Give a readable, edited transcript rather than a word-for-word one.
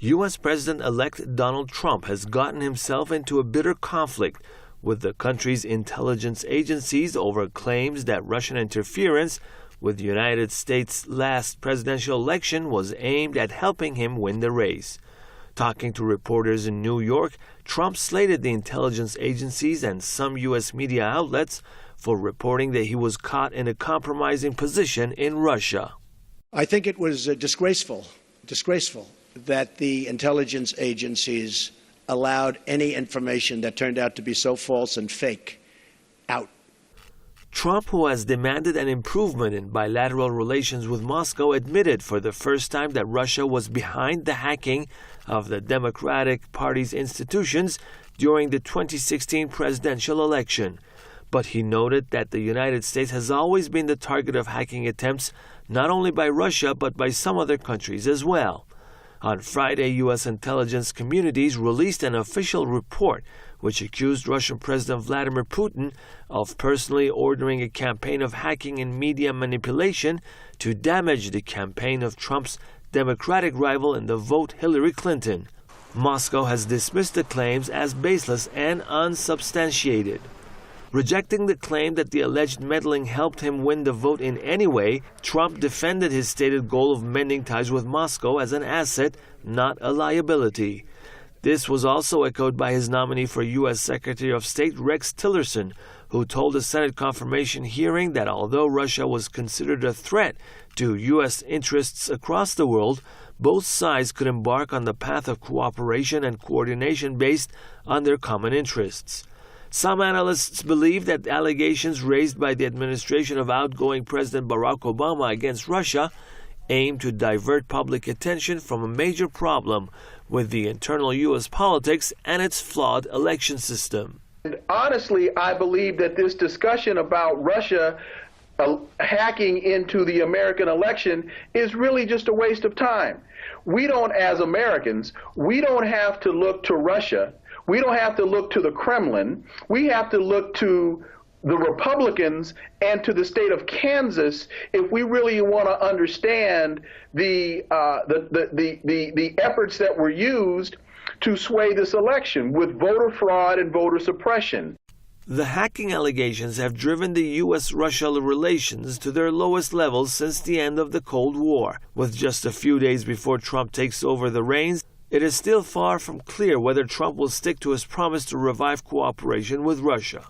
U.S. President-elect Donald Trump has gotten himself into a bitter conflict with the country's intelligence agencies over claims that Russian interference with the United States' last presidential election was aimed at helping him win the race. Talking to reporters in New York, Trump slated the intelligence agencies and some U.S. media outlets for reporting that he was caught in a compromising position in Russia. I think it was disgraceful that the intelligence agencies allowed any information that turned out to be so false and fake out. Trump, who has demanded an improvement in bilateral relations with Moscow, admitted for the first time that Russia was behind the hacking of the Democratic Party's institutions during the 2016 presidential election. But he noted that the United States has always been the target of hacking attempts, not only by Russia, but by some other countries as well. On Friday, U.S. intelligence communities released an official report which accused Russian President Vladimir Putin of personally ordering a campaign of hacking and media manipulation to damage the campaign of Trump's Democratic rival in the vote, Hillary Clinton. Moscow has dismissed the claims as baseless and unsubstantiated. Rejecting the claim that the alleged meddling helped him win the vote in any way, Trump defended his stated goal of mending ties with Moscow as an asset, not a liability. This was also echoed by his nominee for U.S. Secretary of State Rex Tillerson, who told a Senate confirmation hearing that although Russia was considered a threat to U.S. interests across the world, both sides could embark on the path of cooperation and coordination based on their common interests. Some analysts believe that allegations raised by the administration of outgoing President Barack Obama against Russia aim to divert public attention from a major problem with the internal U.S. politics and its flawed election system. And honestly, I believe that this discussion about Russia hacking into the American election is really just a waste of time. We don't, as Americans, we don't have to look to Russia. We don't have to look to the Kremlin. We have to look to the Republicans and to the state of Kansas if we really want to understand the efforts that were used to sway this election with voter fraud and voter suppression. The hacking allegations have driven the U.S.-Russia relations to their lowest levels since the end of the Cold War. With just a few days before Trump takes over the reins, it is still far from clear whether Trump will stick to his promise to revive cooperation with Russia.